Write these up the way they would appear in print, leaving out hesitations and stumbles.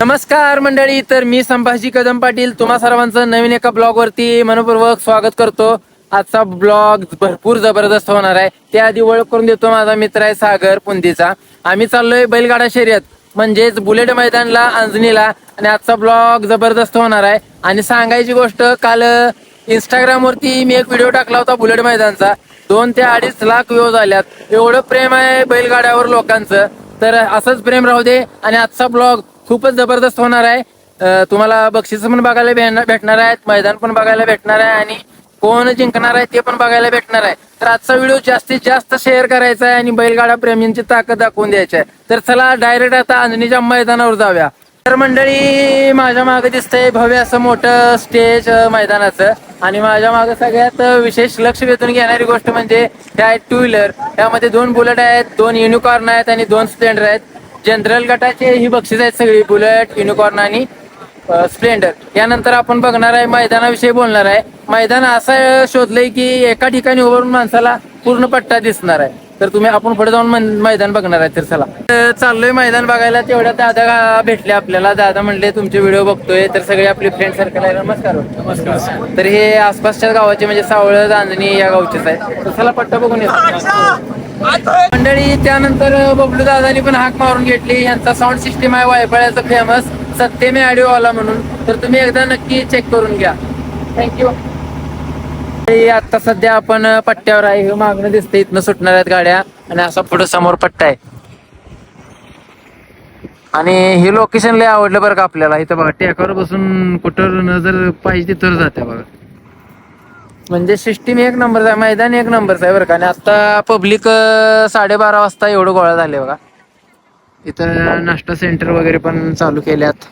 नमस्कार मंडळी, तर मी संभाजी कदम पाटील तुम्हा सर्वांचं नवीन एका ब्लॉग वरती मनपूर्वक स्वागत करतो. आजचा ब्लॉग भरपूर जबरदस्त होणार आहे. त्याआधी ओळख करून देतो, माझा मित्र आहे सागर पुंदीचा. आम्ही चाललोय बैलगाडा शर्यत म्हणजेच बुलेट मैदानला अंजनीला, आणि आजचा ब्लॉग जबरदस्त होणार आहे. आणि सांगायची गोष्ट, काल इंस्टाग्राम वरती मी एक व्हिडिओ टाकला होता बुलेट मैदानचा. 2 ते 2.5 लाख व्ह्यूज आल्यात. एवढं प्रेम आहे बैलगाड्यावर लोकांचं, तर असंच प्रेम राहू दे. आणि आजचा ब्लॉग खूपच जबरदस्त होणार आहे. तुम्हाला बक्षीस पण बघायला भेटणार आहेत, मैदान पण बघायला भेटणार आहे, आणि कोण जिंकणार आहे ते पण बघायला भेटणार आहे. तर आजचा व्हिडिओ जास्तीत जास्त शेअर करायचा आहे आणि बैलगाडा प्रेमींची ताकद दाखवून द्यायची आहे. तर चला डायरेक्ट आता अंजनीच्या मैदानावर जाऊया. तर मंडळी, माझ्या मागे दिसतंय भव्य असं मोठं स्टेज मैदानाचं. आणि माझ्या मागे सगळ्यात विशेष लक्ष वेधून घेणारी गोष्ट म्हणजे हे आहेत 2 व्हीलर. त्यामध्ये 2 बुलेट आहेत, 2 युनिकॉर्न आहेत आणि 2 स्प्लेंडर आहेत. जनरल गटाचे ही बक्षीस आहेत सगळी, बुलेट, युनिकॉर्न आणि स्प्लेंडर. यानंतर आपण बघणार आहे, मैदानाविषयी बोलणार आहे. मैदान असं शोधलंय की एका ठिकाणी उभारून माणसाला पूर्ण पट्टा दिसणार आहे. तर आपण पुढे जाऊन मैदान बघणार आहे. तर चला, चाललोय मैदान बघायला. तेवढ्यात दादा भेटले आपल्याला. दादा म्हणले तुमचे व्हिडिओ बघतोय. तर सगळे आपले फ्रेंड सर्कल आहे. नमस्कार. नमस्कार. तर हे आसपासच्या गावाचे म्हणजे सावळ, अंजनी या गावचेच आहे. तर चला पट्टा बघून येतो मंडळी. त्यानंतर बबलू दादानी पण हाक मारून घेतली. यांचा साऊंड सिस्टीम आहे वायफळ्याचं फेमस सत्यमे ऑडिओ वाला म्हणून. तर तुम्ही एकदा नक्की चेक करून घ्या. थँक्यू. आता सध्या आपण पट्ट्यावर आहे. हे मागणं दिसतंय, इथनं सुटणार आहेत गाड्या, आणि असा पुढे समोर पट्टा आहे. आणि हे लोकेशन लय आवडलं बरं का आपल्याला. इथं बघा, टेकावर बसून कुठं नजर पाहिजे तिथं जाते बघा. म्हणजे सिस्टीम एक नंबरच आहे, मैदान एक नंबरच आहे बरं का. आणि आता पब्लिक 12:30 वाजता एवढं गोळा झाले बघा. इथं नाश्ता सेंटर वगैरे पण चालू केल्यात.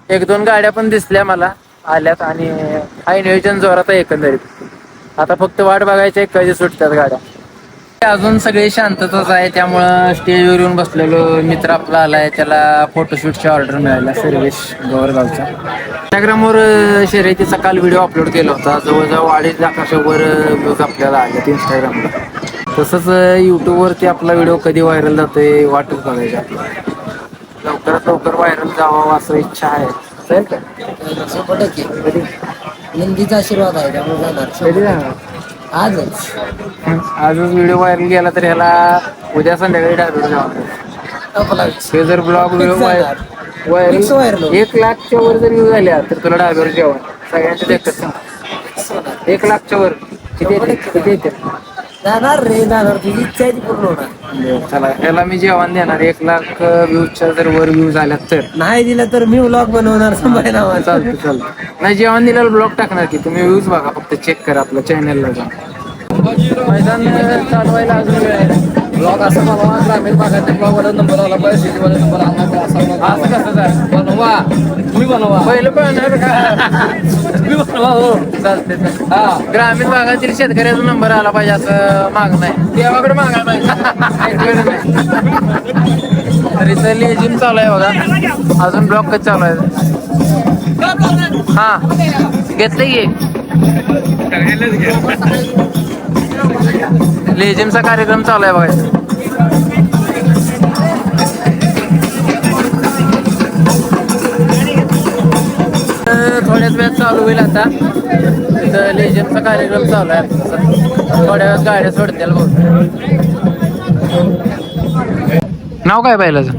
1-2 गाड्या पण दिसल्या मला आल्यात, आणि काही नियोजन जोरात आहे एकंदरीत. आता फक्त वाट बघायची कधी सुटतात गाड्या. अजून सगळे शांतताच आहे, त्यामुळं स्टेजवर येऊन बसलेलो. मित्र आपला आलाय, त्याला फोटोशूटची ऑर्डर मिळाला सर्वेश गोवरगावचा. इंस्टाग्रामवर शर्यतीचा काल व्हिडिओ अपलोड केला होता. जवळजवळ 2.5 लाखाच्या वर व्ह्यूज आपल्याला आलेत इंस्टाग्रामला. तसंच युट्यूबवरती आपला व्हिडिओ कधी व्हायरल जातोय वाटच बघायची आपल्याला. लवकरात लवकर व्हायरल जावं असं इच्छा आहे. कधी नंदीचा आशीर्वाद आहे, त्यामुळे आजच व्हिडिओ व्हायरल गेला तर ह्याला उद्या संध्याकाळी डायरेक्ट जावं. हे जर ब्लॉग व्हायरल 1 लाखच्या वर जर व्ह्यू झाल्या तर तुला डायव्हर जेवण सगळ्यांच्या देखत 1 लाखच्या वर किती येते जाणार रे, जाणार. तुझी इच्छा आहे ती पूर्ण होणार. चला, याला मी जेवण देणार. 1 लाख व्ह्यूजच्या जर वर व्ह्यू झाल्यात तर. नाही दिलं तर मी व्लॉग बनवणार. चालतं. नाही, जेवण दिल्यावर ब्लॉग टाकणार की. तुम्ही व्ह्यूज बघा, फक्त चेक करा आपल्या चॅनलला जा. मैदान चालवायला अजून वेळ आहे. ब्लॉग असं बनवा, ग्रामीण भागातील ब्लॉगवाला नंबर आला पाहिजे, सिटीवाला नंबर आला पाहिजे. असं कसं जाय बनवा, तुम्ही बनवा. पहिलं पण तुम्ही बनवा. हो, चालते. ग्रामीण भागातील शेतकऱ्याचा नंबर आला पाहिजे असं मागणं आहे. देवाकडे मागायला पाहिजे. तर इथं लेझिम चालू आहे बघा. अजून ब्लॉक कधी चालू आहे? हा, घेतलं की लेझिमचा कार्यक्रम चालू आहे बघा. थोड्याच वेळात चालू होईल. आता इथं लेझिमचा कार्यक्रम चालू आहे. थोड्या वेळात गाड्या सोडतील बघ. नाव काय पहिल्याचं?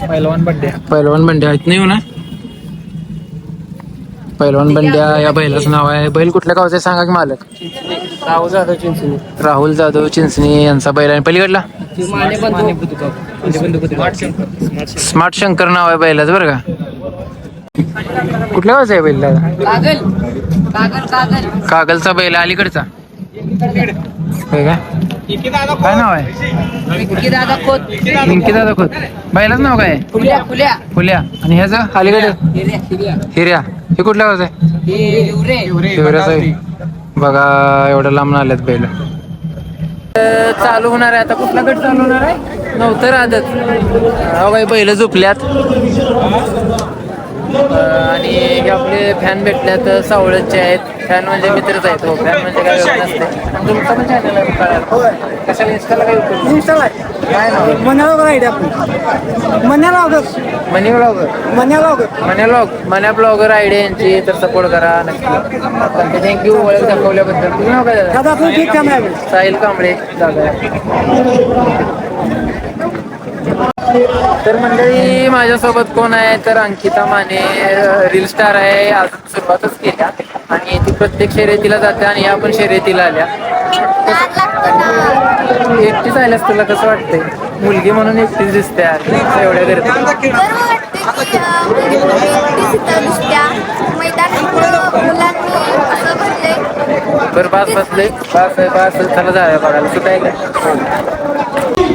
पहिलवान बड्डे. पहिलवान बंड्या आहेत नाही ना. पहिलवान बंड्या या बैलाचं नाव आहे. बैल कुठल्या गावचं आहे सांगा की मालक? राहुल जाधव चिंचणी. राहुल जाधव चिंचणी यांचा बैल आहे. पलीकडला स्मार्ट शंकर नाव आहे बैलाचं बरं का. कुठल्या गावचं आहे बैल दादा? कागलचा बैल अलीकडचा होय का? काय नाव आहे? पिंकी दादा खोत. बैलाचं नाव काय आहे? फुल्या. आणि ह्याचं अलीकडे हिर्या. हे कुठल्या गावचं आहे? हिवऱ्याचं आहे बघा. एवढं लांब आल्यात बैल. चालू होणार आहे आता. कुठला गट चालू होणार आहे? नव्हतं आदत. काही बैल झोपल्यात. आणि हे आपले फॅन भेटल्यात सावळतचे आहेत. फॅन म्हणजे मित्रच आहेत. हो, फॅन म्हणजे काय वेगळं नसते. आणि तुमचं पण चॅनल आहे कळायला. कशाला इंस्टाला काय उपयोग? काय नाव? मन्या ब्लॉगर आयडिया यांची, तर सपोर्ट करा नक्की. थँक्यू ओळख दाखवल्याबद्दल. तुझं नाव काय झालं? साहिल कांबळे दादा. तर मंडळी माझ्यासोबत कोण आहे तर अंकिता माने रील स्टार आहे. अजून सुरुवातच केल्या आणि ती प्रत्येक शर्यतीला जाते आणि या पण शर्यतीला आल्या. एकटीच आल्यास तुला कसं वाटतंय? मुलगी म्हणून एकटीच दिसते एवढ्या गर्दीत. बरं बास बसले बास चला जाऊया बघायला. सुद्धा आहे का?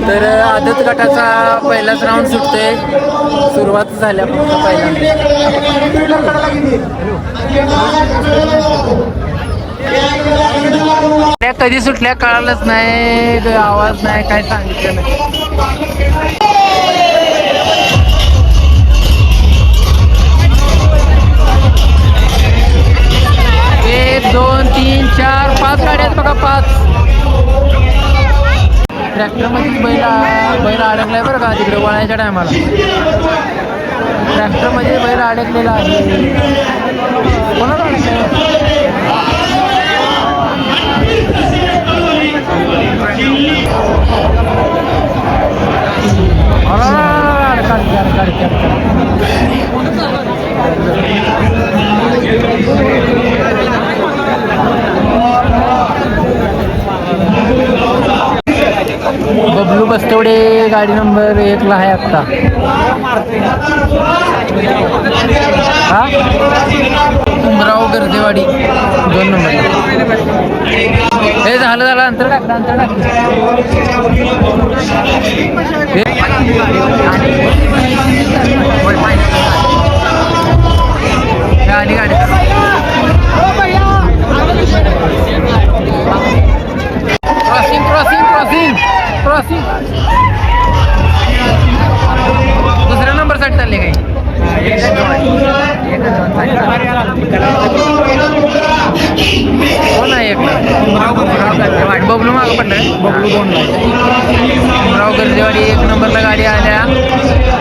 तर आदत गटाचा पहिलाच राऊंड सुटतोय. सुरुवात झाल्या फक्त पहिल्यांदा. कधी सुटल्या कळालंच नाही. आवाज नाही, काय सांगितलं नाही. 1 2 3 4 5 गाड्या आहेत बघा. 5 ट्रॅक्टरमध्येच बैल अडकलाय बरं का. तिकडे वळायच्या टायमाला ट्रॅक्टरमध्ये बैल अडकलेला आहे. कोणाला अडकलाय? बबलू बस्तवडे गाडी नंबर 1 ला आहे आत्ता. हा उमराव गर्देवाडी 2 नंबर. हे झालं अंतर टाकलं आली गाडी. क्रॉसिंग दुसऱ्या नंबर साठी चालले काही. कोण आहे? बबलू मागं पडलाय. बबलू 2 उमराव गर्देवाडी 1 नंबरला गाडी आल्या.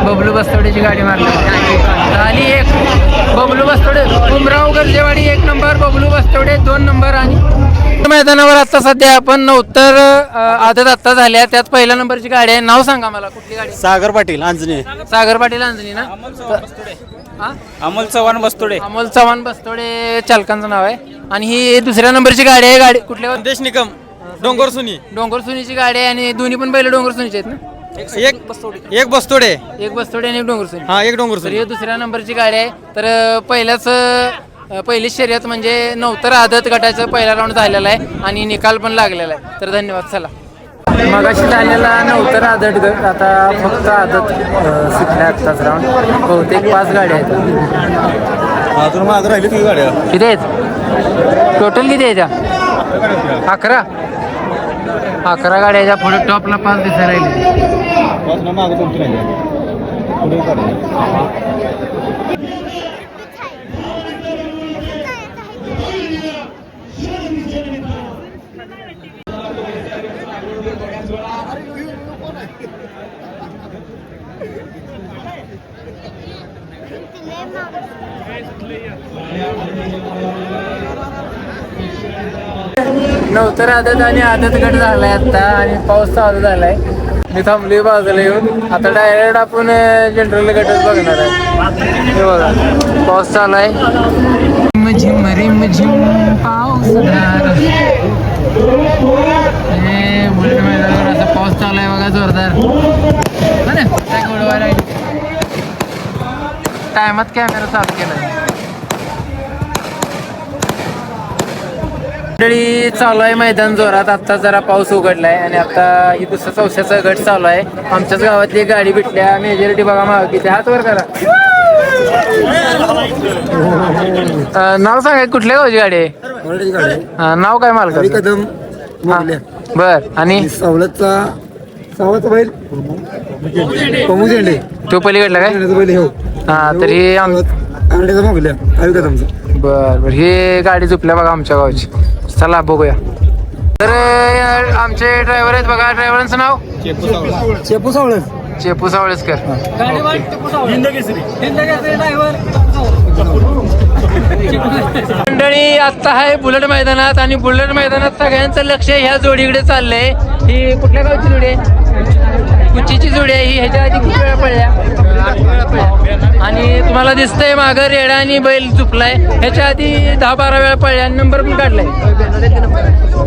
बबलू बस्तवडेची गाडी मारली झाली 1. बबलू बस्तवडे उमराव गर्देवाडी 1 नंबर. बबलू बस्तवडे 2 नंबर. आणि मैदानावर आता सध्या आपण नव्हतर आदत आत्ता झाल्या. त्यात पहिल्या नंबरची गाडी आहे. नाव सांगा मला, कुठली गाडी? सागर पाटील अंजनी. सागर पाटील अंजनी ना. अमोल चव्हाण बस्तोडे. अमोल चव्हाण बस्तोडे चालकांचं नाव आहे. आणि ही दुसऱ्या नंबरची गाडी आहे. गाडी कुठल्या? देश निकम डोंगर सुनीची गाडी आहे. आणि दोन्ही पण बैल डोंगर सुनीचे आहेत ना. एक बस्तोडे एक बस्तोडे आणि एक डोंगर सुनी. हा, एक डोंगर तर ही दुसऱ्या नंबरची गाडी आहे. तर पहिली शर्यत म्हणजे नवतर आदत गटाचा पहिला राऊंड झालेला आहे आणि निकाल पण लागलेला आहे. तर धन्यवाद. चला, मगाशी झालेला नवतर आदत गट, आता फक्त आदत सुटल्या आत्ताच राऊंड. बहुतेक 5 गाड्या आहेत. अजून मागे राहिली किती गाड्या? किती आहेत टोटल? किती आहे त्या? 11 गाड्याच्या पुढे टॉपला 5 दिसायला राहिले. मागे तुमची नाही नवतर आदत आणि आदत गट झालाय आता. आणि पाऊस चालू झालाय. मी थांबलोय बाजूला येऊन. आता डायरेक्ट आपण जनरल गटच बघणार आहे. हे बघा पाऊस चालू आहे. रिमझिम पाऊस बुलेट मैदानावर असा पाऊस चालू आहे बघा जोरदार. टायमात कॅमेरा चालू केला. मंडळी चालू आहे मैदान जोरात. आता जरा पाऊस उघडलाय आणि आता ही दुसरा चौशाचा गट चालू आहे. आमच्याच गावातली गाडी भेटल्या. मेजॉरिटी बघा माग किती. हात वर करा. नाव सांगा, कुठल्या गावची गाडी आहे? नाव काय मालक? कदम बर. आणि सवलतचा सावाचा बैल कमू झेंडे तो पलीकडला काय बैल हे हा तर हे अंड्याचा मागल्या ऐका तुमचं बर बर हे गाडी झोपल्या बघा आमच्या गावची चला बघूया तर आमचे ड्रायव्हर आहेत बघा ड्रायव्हरांचं नाव चेपू सावळ चेपू सावळेसकर मंडळी आता आहे बुलेट मैदानात आणि बुलेट मैदानात सगळ्यांचं लक्ष ह्या जोडीकडे चाललंय ही कुठल्या गावची जोडी आहे कुचीची जोडी आहे ही ह्याच्या आधी किती वेळा पडल्या आणि तुम्हाला दिसतंय मागं रेडा आणि बैल चुकलाय ह्याच्या आधी 10-12 वेळा पडल्या आणि नंबर पण काढलाय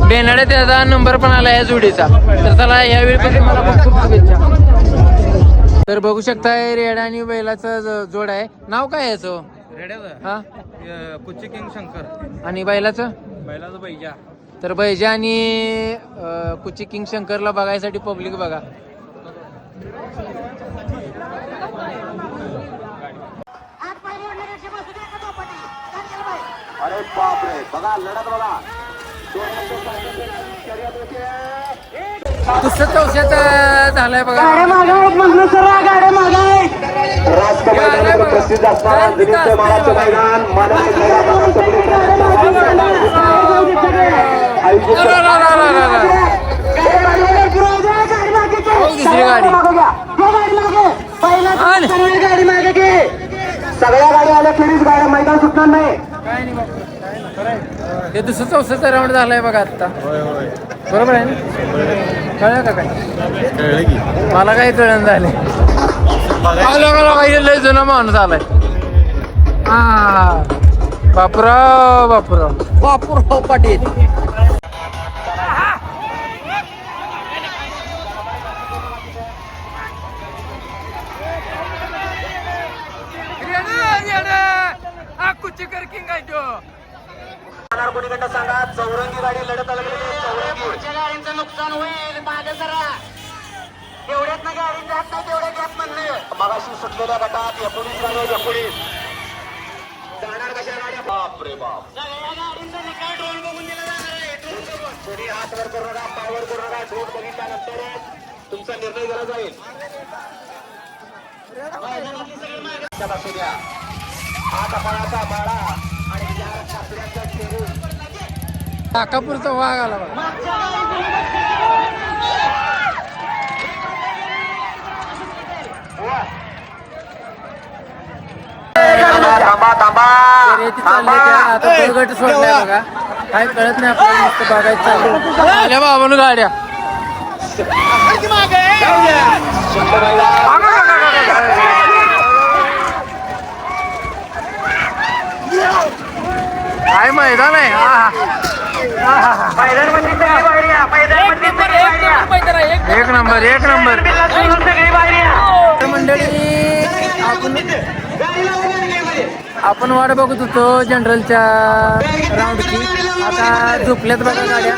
बेनाड्या त्याचा नंबर पण आला या जोडीचा तर चला यावेळी पण तुम्हाला खूप खूप शुभेच्छा तर बघू शकताय रेडा आणि बैलाचा जोड आहे नाव काय आहे याचं हा कुच्ची किंग शंकर आणि बैलाचं बैलाचं बैजा तर बैजा आणि कुची किंग शंकरला बघायसाठी पब्लिक बघा अरे बापरे बघा लढत बघा दुसरं चौशात झालंय बघा प्रसिद्ध असणारा दिलीप महाराजचं मैदान दुसरी गाडी गाडी मागे घे सगळ्या गाड्या आल्या फेरीच गाड्या मैदान सुटणार नाही हे दुसरं चौशाचा राऊंड झालाय बघा आता बरोबर आहे ना कळलं का काय मला काही कळण झाले लय जुना माणूस आलाय हा बापूराव पाटील कोणीकडनं सांगा चौरंगी गाडी लढत लागलेली चौरंगी गाडीचं नुकसान होईल मागे जरा एवढ्यात ना गाडी जात नाही तेवढ्या गॅप म्हणले मगाशी सुटलेल्या गटात एकोणीस गाड्या एकोणीस जाणार कशा गाड्या बाप रे बाप सगळ्या गाडींचा निकाल ड्रोन बघून दिला जाणार आहे कोणी हात वर करू नका पावर करू नका ड्रोन बघितल्यानंतर तुमचा निर्णय दिला जाईल असू द्या हात अपळाचा माळा आणि या कापड्याचा चेहरा टाकापूरचा वाघ आला बघा थांबा थांबा शर्यती चालल्या त्या आता बळगट सोडलाय बघा काय कळत नाही आपल्याला नुसतं बघायचं चालू आल्या बाबांनो गाड्या काय मैदान आहे एक नंबर मंडळी आपण वाट बघत होतो जनरलच्या राऊंडची आता झोपल्यात बघा गाड्या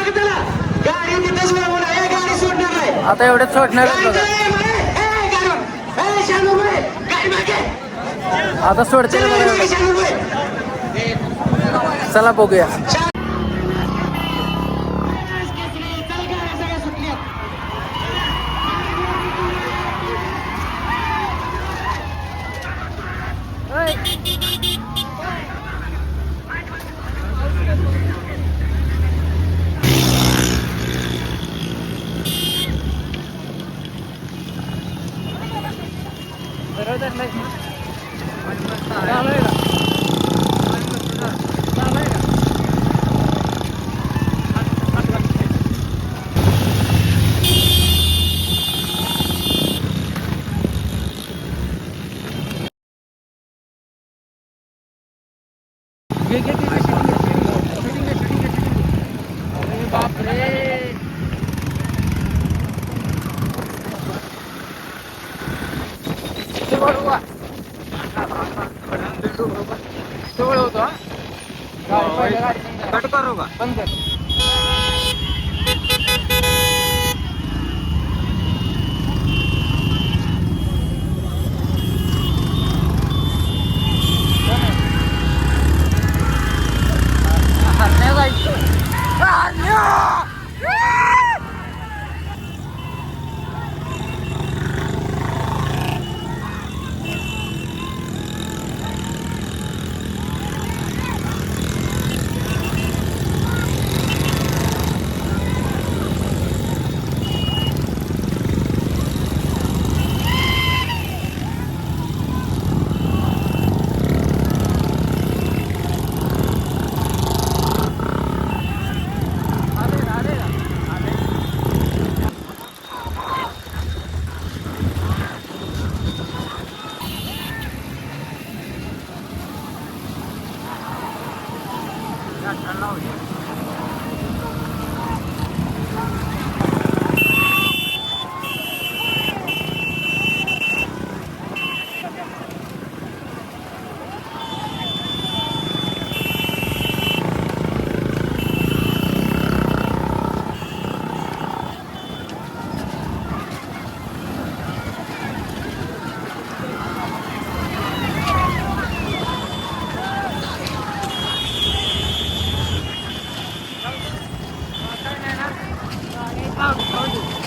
आता एवढ्यात सोडणार बघा आता सोडते चला बघूया जवळ होतो कट करू का बंद कर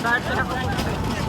साठ